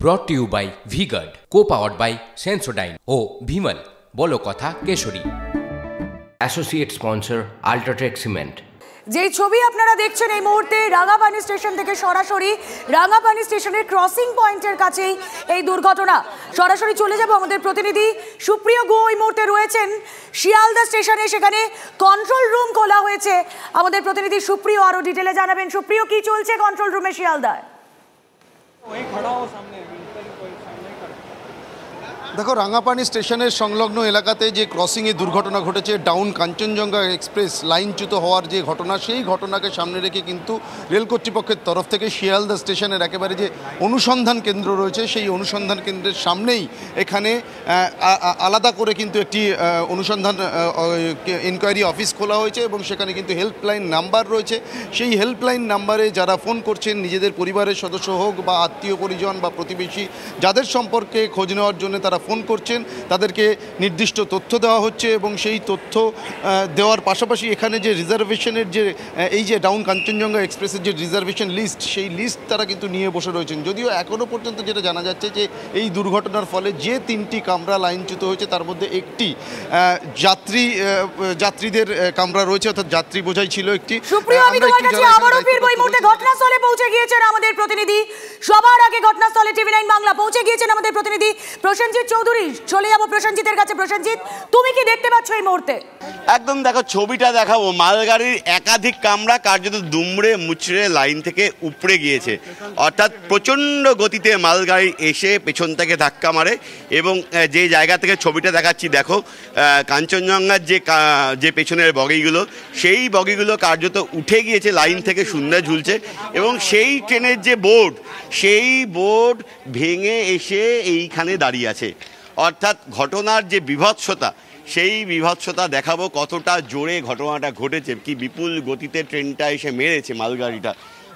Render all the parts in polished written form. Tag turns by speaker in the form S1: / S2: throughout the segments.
S1: ব্রট to you by V-Guard, co-powered by Sensodyne ও ভিমল বলো কথা কেশরী। Associate sponsor UltraTech cement.
S2: যেই ছবি আপনারা দেখছেন এই মুহূর্তে রাঙাপানি স্টেশন থেকে সরাসরি রাঙাপানি স্টেশনের ক্রসিং পয়েন্টের কাছেই এই দুর্ঘটনা। সরাসরি চলে যাব আমাদের প্রতিনিধি সুপ্রিয় গুহ এই মুহূর্তে রয়েছেন শিয়ালদা স্টেশনে, সেখানে কন্ট্রোল রুম খোলা হয়েছে। আমাদের প্রতিনিধি সুপ্রিয় আরো ডিটেলে জানাবেন। সুপ্রিয়, কি চলছে কন্ট্রোল রুমে শিয়ালদায়?
S3: দেখো, রাঙাপানি স্টেশনের সংলগ্ন এলাকাতে যে ক্রসিংয়ে দুর্ঘটনা ঘটেছে, ডাউন কাঞ্চনজঙ্ঘা এক্সপ্রেস লাইনচ্যুত হওয়ার যে ঘটনা, সেই ঘটনাকে সামনে রেখে কিন্তু রেল কর্তৃপক্ষের তরফ থেকে শিয়ালদা স্টেশনের একেবারে যে অনুসন্ধান কেন্দ্র রয়েছে, সেই অনুসন্ধান কেন্দ্রের সামনেই এখানে আলাদা করে কিন্তু একটি অনুসন্ধান ইনকোয়ারি অফিস খোলা হয়েছে এবং সেখানে কিন্তু হেল্পলাইন নাম্বার রয়েছে। সেই হেল্পলাইন নাম্বারে যারা ফোন করছেন, নিজেদের পরিবারের সদস্য হোক বা আত্মীয় পরিজন বা প্রতিবেশী, যাদের সম্পর্কে খোঁজ নেওয়ার জন্য তারা ফোন করছেন, তাদেরকে নির্দিষ্ট তথ্য দেওয়া হচ্ছে এবং সেই তথ্য দেওয়ার পাশাপাশি এখানে যে রিজার্ভেশনের যে এই যে ডাউন কাঞ্চনজঙ্ঘা এক্সপ্রেসের যে রিজার্ভেশন লিস্ট, সেই লিস্ট তারা কিন্তু নিয়ে বসে রয়েছেন। যদিও এখনও পর্যন্ত যেটা জানা যাচ্ছে যে এই দুর্ঘটনার ফলে যে 3টি কামরা লাইনচ্যুত হয়েছে তার মধ্যে একটি যাত্রীদের কামরা রয়েছে, অর্থাৎ যাত্রী বোঝাই ছিল একটি।
S2: ঘটনাস্থলে পৌঁছে গিয়েছেন আমাদের প্রতিনিধি, সবার আগে ঘটনাস্থলে টিভি9 বাংলা পৌঁছে গিয়েছেন আমাদের প্রতিনিধি প্রসেনজিৎ চৌধুরী। চলে যাবো প্রসেনজিতের কাছে। প্রসেনজিৎ, তুমি কি দেখতে পাচ্ছ এই মুহূর্তে?
S4: একদম, দেখো ছবিটা দেখাবো। মালগাড়ির একাধিক কামরা কার্যত দুমড়ে মুচড়ে লাইন থেকে উপড়ে গিয়েছে, অর্থাৎ প্রচণ্ড গতিতে মালগাড়ি এসে পেছন থেকে ধাক্কা মারে এবং যে জায়গা থেকে ছবিটা দেখাচ্ছি, দেখো কাঞ্চনজঙ্ঘার যে পেছনের বগিগুলো, সেই বগিগুলো কার্যত উঠে গিয়েছে, লাইন থেকে শূন্য ঝুলছে এবং সেই ট্রেনের যে বোর্ড, সেই বোর্ড ভেঙে এসে এইখানে দাঁড়িয়ে আছে। অর্থাৎ ঘটনার যে বিভৎসতা, সেই বিভৎসতা দেখাবো, কতটা জোরে ঘটনাটা ঘটেছে, কি বিপুল গতিতে ট্রেনটা এসে মেরেছে মালগাড়িটা।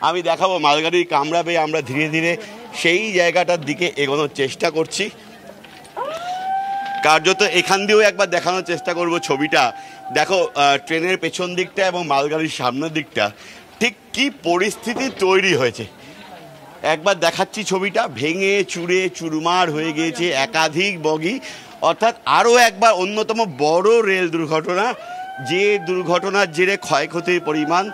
S4: আমি দেখাবো মালগাড়ির কামরা বেয়ে আমরা ধীরে ধীরে সেই জায়গাটার দিকে এগোনোর চেষ্টা করছি। কার্যত এখান দিয়েও একবার দেখানোর চেষ্টা করব ছবিটা। দেখো ট্রেনের পেছন দিকটা এবং মালগাড়ির সামনের দিকটা ঠিক কি পরিস্থিতি তৈরি হয়েছে, একবার দেখাচ্ছি ছবিটা। ভেঙে চুরে চুরমার হয়ে গিয়েছে একাধিক বগি। অর্থাৎ আরও একবার অন্যতম বড় রেল দুর্ঘটনা, যে দুর্ঘটনার জেরে ক্ষয়ক্ষতির পরিমাণ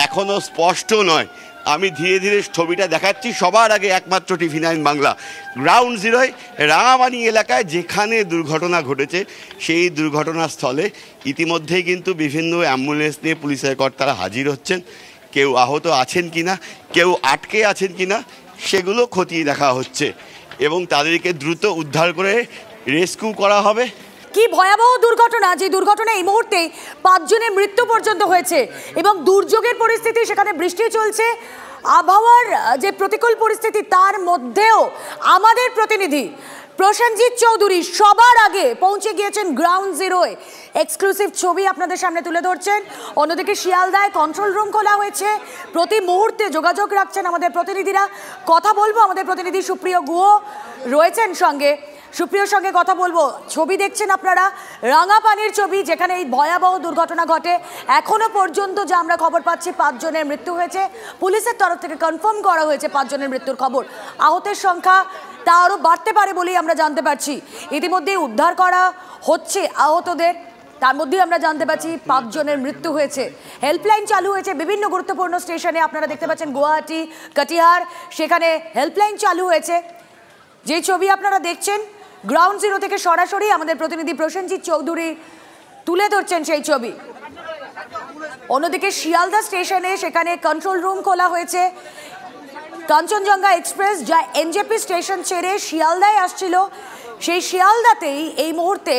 S4: এখনও স্পষ্ট নয়। আমি ধীরে ধীরে ছবিটা দেখাচ্ছি। সবার আগে একমাত্র টিভি9 বাংলা গ্রাউন্ড জিরোয় রাঙাপানি এলাকায় যেখানে দুর্ঘটনা ঘটেছে, সেই দুর্ঘটনাস্থলে ইতিমধ্যেই কিন্তু বিভিন্ন অ্যাম্বুলেন্স নিয়ে পুলিশের কর্তারা হাজির হচ্ছেন। কেউ আহত আছেন কিনা, কেউ আটকে আছেন কিনা, সেগুলো খতিয়ে দেখা হচ্ছে এবং তাদেরকে দ্রুত উদ্ধার করে রেস্কিউ করা হবে।
S2: কি ভয়াবহ দুর্ঘটনা, যে দুর্ঘটনা এই মুহূর্তে 5 জনের মৃত্যু পর্যন্ত হয়েছে এবং দুর্যোগের পরিস্থিতি, সেখানে বৃষ্টি চলছে, আবহাওয়ার যে প্রতিকূল পরিস্থিতি, তার মধ্যেও আমাদের প্রতিনিধি প্রসেনজিৎ চৌধুরী সবার আগে পৌঁছে গিয়েছেন গ্রাউন্ড জিরোয়। এক্সক্লুসিভ ছবি আপনাদের সামনে তুলে ধরছেন। অন্যদিকে শিয়ালদায় কন্ট্রোল রুম খোলা হয়েছে, প্রতি মুহূর্তে যোগাযোগ রাখছেন আমাদের প্রতিনিধিরা। কথা বলবো, আমাদের প্রতিনিধি সুপ্রিয় গুহ রয়েছেন সঙ্গে, সুপ্রিয়র সঙ্গে কথা বলবো। ছবি দেখছেন আপনারা, রাঙাপানির ছবি, যেখানে এই ভয়াবহ দুর্ঘটনা ঘটে। এখনো পর্যন্ত যা আমরা খবর পাচ্ছি, 5 জনের মৃত্যু হয়েছে। পুলিশের তরফ থেকে কনফার্ম করা হয়েছে 5 জনের মৃত্যুর খবর। আহতের সংখ্যা তা আরও বাড়তে পারে বলেই আমরা জানতে পারছি। ইতিমধ্যে উদ্ধার করা হচ্ছে আহতদের, তার মধ্যেই আমরা জানতে পারছি 5 জনের মৃত্যু হয়েছে। হেল্পলাইন চালু হয়েছে বিভিন্ন গুরুত্বপূর্ণ স্টেশনে। আপনারা দেখতে পাচ্ছেন গুয়াহাটি, কাটিহার, সেখানে হেল্পলাইন চালু হয়েছে। যে ছবি আপনারা দেখছেন গ্রাউন্ড জিরো থেকে সরাসরি আমাদের প্রতিনিধি প্রসেনজিৎ চৌধুরী তুলে ধরছেন সেই ছবি। অন্যদিকে শিয়ালদা স্টেশনে সেখানে কন্ট্রোল রুম খোলা হয়েছে। কাঞ্চনজঙ্ঘা এক্সপ্রেস যা এনজেপি স্টেশন ছেড়ে শিয়ালদায় আসছিল, সেই শিয়ালদাতেই এই মুহূর্তে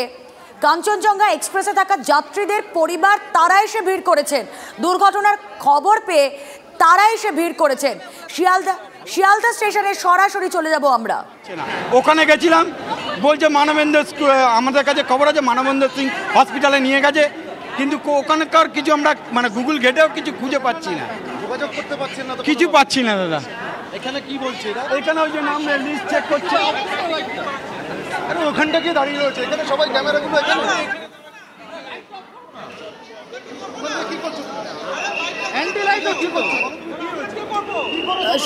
S2: কাঞ্চনজঙ্ঘা এক্সপ্রেসে থাকা যাত্রীদের পরিবার তারা এসে ভিড় করেছেন। দুর্ঘটনার খবর পেয়ে তারা এসে ভিড় করেছেন শিয়ালদা স্টেশনে। সরাসরি চলে যাব আমরা।
S5: ওখানে গেছিলাম, বলছে মানবেন্দ্র, আমাদের কাছে খবর আছে মানবেন্দ্র সিং হসপিটালে নিয়ে গেছে, কিন্তু ওখানকার কিছু আমরা মানে গুগল ঘেটেও কিছু খুঁজে পাচ্ছি না,
S3: যোগাযোগ করতে পারছেন না,
S5: কিছু পাচ্ছি না দাদা।
S3: এখানে কি বলছে?
S5: এখানে ওই যে নাম লিস্ট চেক করছে,
S3: ওখানটা গিয়ে দাঁড়িয়ে রয়েছে, এখানে সবাই ক্যামেরাগুলো এখানে কি করছে, অ্যান্টি লাইটও কি করছে?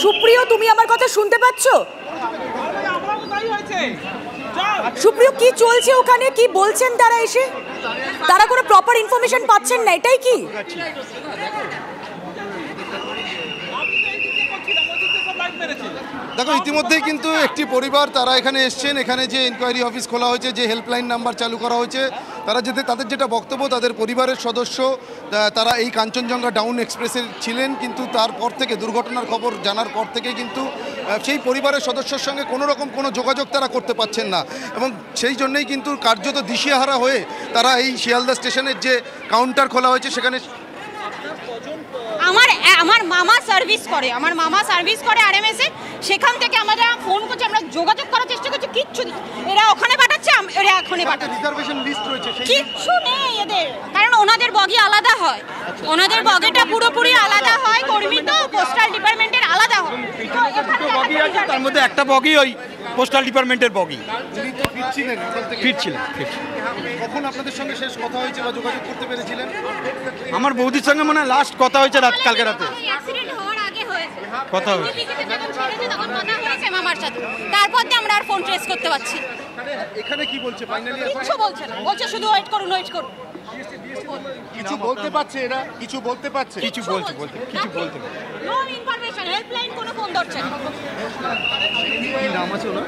S2: সুপ্রিয়, তুমি আমার কথা শুনতে পাচ্ছ? সুপ্রিয়, কি চলছে ওখানে, কি বলছেন তারা এসে? তারা কোনো প্রপার ইনফরমেশন পাচ্ছেন না, এটাই কি?
S3: দেখো, ইতিমধ্যেই কিন্তু একটি পরিবার তারা এখানে এসছেন। এখানে যে ইনকোয়ারি অফিস খোলা হয়েছে, যে হেল্পলাইন নাম্বার চালু করা হয়েছে, তাদের যেটা বক্তব্য, তাদের পরিবারের সদস্য তারা এই কাঞ্চনজঙ্ঘা ডাউন এক্সপ্রেসে ছিলেন, কিন্তু তারপর থেকে দুর্ঘটনার খবর জানার পর থেকে কিন্তু সেই পরিবারের সদস্যের সঙ্গে কোনো রকম কোনো যোগাযোগ তারা করতে পারছেন না, এবং সেই জন্যই কিন্তু কার্যত দিশেহারা হয়ে তারা এই শিয়ালদা স্টেশনের যে কাউন্টার খোলা হয়েছে সেখানে।
S6: আমার মামা সার্ভিস করে আরএমএস এ, সেখান থেকে আমরা ফোন করছি, আমরা যোগাযোগ করার চেষ্টা করছি, কিচ্ছু নেই। এরা ওখানে পাঠাচ্ছে, এরা এখানে পাঠাচ্ছে,
S3: রিজার্ভেশন লিস্ট রয়েছে,
S6: কিচ্ছু নেই এদের, কারণ ওনাদের বগি আলাদা হয়, ওনাদের বগিটা পুরোপুরি আলাদা হয়, কর্মী তো পোস্টাল ডিপার্টমেন্টের আলাদা হয়।
S5: তার মধ্যে একটা বগি ওই পোস্টাল ডিপার্টমেন্টের বগি ফিরছিলেন।
S3: কখন আপনাদের সঙ্গে শেষ কথা হয়েছে বা যোগাযোগ করতে পেরেছিলেন?
S5: আমার বৌদির সঙ্গে মনে হয় লাস্ট কথা হয়েছে কালকে রাতে কথা হয়েছে,
S6: মামার সাথে। তারপর দিয়ে আমরা আর ফোন ট্রেস করতে পারছি।
S3: এখানে কি বলছে ফাইনালি?
S6: কিছু বলছে না, বলছে শুধু ওয়েট করুন।
S3: কিছু বলতে পারছে এরা? কিছু বলতে পারছে?
S5: কিছু বলতে
S6: নো ইনফরমেশন, হেল্পলাইন কোনো ফোন ধরছে না।
S3: কি নাম আছে ওনার?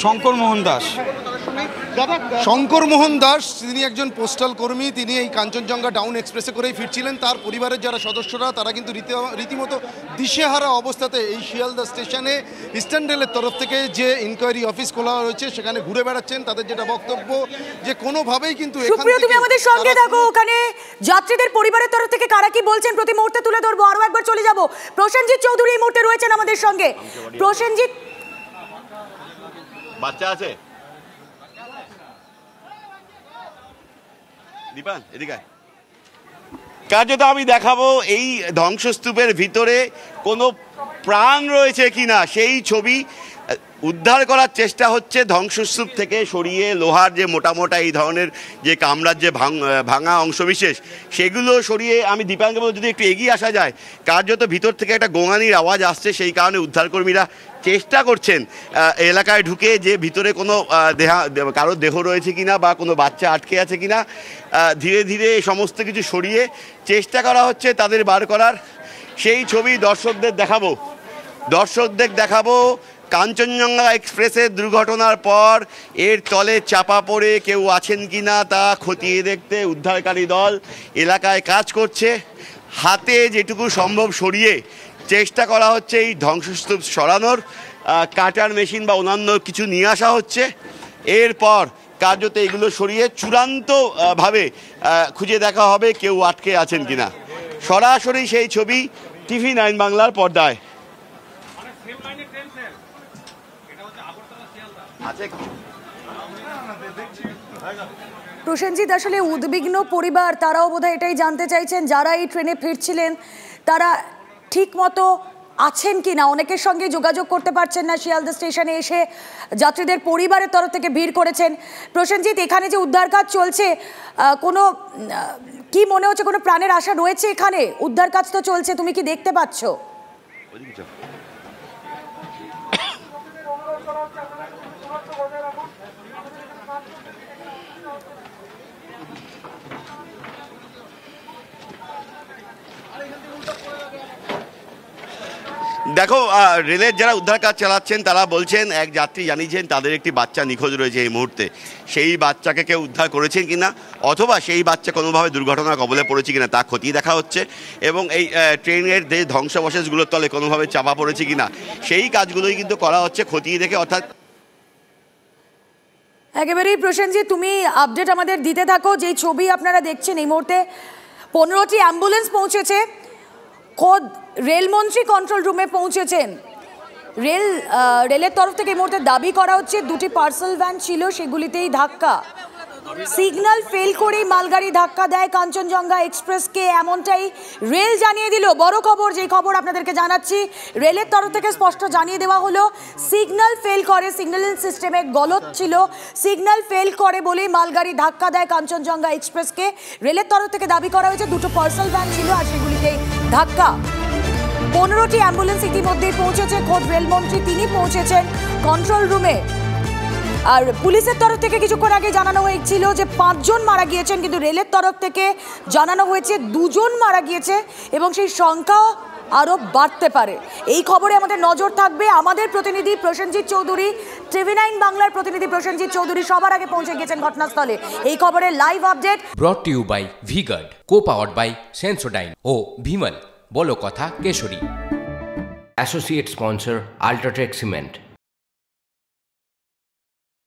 S5: শঙ্কর মোহন দাস।
S3: শঙ্কর মোহন দাস, তিনি একজন পোস্টাল কর্মী। তিনি এই কাঞ্চনজঙ্ঘা ডাউন এক্সপ্রেসে করেই ফিরছিলেন। তার পরিবারের যারা সদস্যরা তারা কিন্তু রীতিমতো দিশেহারা অবস্থাতে এই শিয়ালদা স্টেশনে ইস্টার্ন রেলের তরফ থেকে যে ইনকোয়ারি অফিস খোলা হয়েছে সেখানে ঘুরে বেড়াচ্ছেন। তাদের যেটা বক্তব্য যে কোনোভাবেই কিন্তু
S2: তুমি আমাদের সঙ্গে থাকো, ওখানে যাত্রীদের পরিবারের তরফ থেকে কারা কি বলছেন প্রতি মুহূর্তে তুলে ধরবো। আরো একবার চলে যাব, প্রসেনজিৎ চৌধুরী এই মুহূর্তে রয়েছেন আমাদের সঙ্গে। প্রসেনজিৎ,
S4: বাচ্চা আছে? দীপান এদিকে কার্যত আমি দেখাবো এই ধ্বংসস্তূপের ভিতরে কোনো প্রাণ রয়েছে কিনা সেই ছবি উদ্ধার করার চেষ্টা হচ্ছে। ধ্বংসস্তূপ থেকে সরিয়ে লোহার যে মোটা মোটা এই ধরনের যে কামরার যে ভাঙা অংশবিশেষ সেগুলো সরিয়ে, আমি দীপাঙ্কে বলবো যদি একটু এগিয়ে আসা যায়। কার্যত ভিতর থেকে একটা গোঙানির আওয়াজ আসছে, সেই কারণে উদ্ধারকর্মীরা চেষ্টা করছেন এলাকায় ঢুকে যে ভিতরে কোনো কারোর দেহ রয়েছে কিনা বা কোনো বাচ্চা আটকে আছে কিনা। ধীরে ধীরে এই সমস্ত কিছু সরিয়ে চেষ্টা করা হচ্ছে তাদের বার করার। সেই ছবি দর্শকদের দেখাবো। কাঞ্চনজঙ্ঘা এক্সপ্রেসের দুর্ঘটনার পর এর তলে চাপা পড়ে কেউ আছেন কিনা তা খতিয়ে দেখতে উদ্ধারকারী দল এলাকায় কাজ করছে। হাতে যেটুকু সম্ভব সরিয়ে চেষ্টা করা হচ্ছে এই ধ্বংসস্তূপ সরানোর। কাটার মেশিন বা অন্যান্য কিছু নিয়ে আসা হচ্ছে। এরপর কার্যত এগুলো সরিয়ে চূড়ান্তভাবে খুঁজে দেখা হবে কেউ আটকে আছেন কিনা। সরাসরি সেই ছবি TV9 বাংলার পর্দায়।
S2: প্রসেনজিৎ, আসলে উদ্বিগ্ন পরিবার, তারাও বোধহয় এটাই জানতে চাইছেন যারা এই ট্রেনে ফিরছিলেন তারা ঠিক মতো আছেন কিনা। অনেকের সঙ্গে যোগাযোগ করতে পারছেন না। শিয়ালদা স্টেশনে এসে যাত্রীদের পরিবারের তরফ থেকে ভিড় করেছেন। প্রসেনজিৎ, এখানে যে উদ্ধার কাজ চলছে, কোনো কি মনে হচ্ছে কোনো প্রাণের আশা রয়েছে এখানে? উদ্ধার কাজ তো চলছে, তুমি কি দেখতে পাচ্ছ?
S4: দেখো, রেলের যারা উদ্ধার কাজ চালাচ্ছেন তারা বলছেন, এক যাত্রী জানিয়েছেন তাদের একটি বাচ্চা নিখোঁজ রয়েছে এই মুহূর্তে। সেই বাচ্চাকে কেউ উদ্ধার করেছেন কিনা অথবা সেই বাচ্চা কোনোভাবে দুর্ঘটনার কবলে পড়েছে কিনা তা খতিয়ে দেখা হচ্ছে, এবং এই ট্রেনের যে ধ্বংসাবশেষগুলোর তলে কোনোভাবে চাপা পড়েছে কিনা সেই কাজগুলোই কিন্তু করা হচ্ছে খতিয়ে দেখে। অর্থাৎ
S2: একেবারেই প্রসেনজিৎ, তুমি আপডেট আমাদের দিতে থাকো। যেই ছবি আপনারা দেখছেন এই মুহূর্তে 15টি অ্যাম্বুলেন্স পৌঁছেছে, খোদ রেলমন্ত্রী কন্ট্রোল রুমে পৌঁছেছেন। রেলের তরফ থেকে এই মুহূর্তে দাবি করা হচ্ছে দুটি পার্সেল ভ্যান ছিল, সেগুলিতেই ধাক্কা। সিগন্যাল ফেল করেই মালগাড়ি ধাক্কা দেয় কাঞ্চনজঙ্ঘা এক্সপ্রেসকে, এমনটাই রেল জানিয়ে দিল। বড় খবর, যেই খবর আপনাদেরকে জানাচ্ছি, রেলের তরফ থেকে স্পষ্ট জানিয়ে দেওয়া হলো সিগন্যাল ফেল করে, সিগন্যাল সিস্টেমে গলদ ছিল, সিগন্যাল ফেল করে বলেই মালগাড়ি ধাক্কা দেয় কাঞ্চনজঙ্ঘা এক্সপ্রেসকে। রেলের তরফ থেকে দাবি করা হয়েছে দুটো পার্সেল ভ্যান ছিল আর সেগুলিতেই ধাক্কা। 15টি অ্যাম্বুলেন্স ইতিমধ্যে পৌঁছেছে, খোদ রেলমন্ত্রী তিনি পৌঁছেছেন কন্ট্রোল রুমে। আর পুলিশের তরফ থেকে কিছুক্ষণ আগে জানানো হয়েছিল যে 5 জন মারা গিয়েছেন, কিন্তু রেলের তরফ থেকে জানানো হয়েছে 2 জন মারা গিয়েছে এবং সেই সংখ্যাও আরও বাড়তে পারে। এই খবরে আমাদের নজর থাকবে। আমাদের প্রতিনিধি প্রসেনজিৎ চৌধুরী, TV9 বাংলার প্রতিনিধি প্রসেনজিৎ চৌধুরী সবার আগে পৌঁছে গেছেন ঘটনাস্থলে। এই খবরের live update
S1: brought to you by V-Guard, co-powered by Sensodyne ও ভিমল, বলো কথা কেশরী। Associate sponsor UltraTech cement.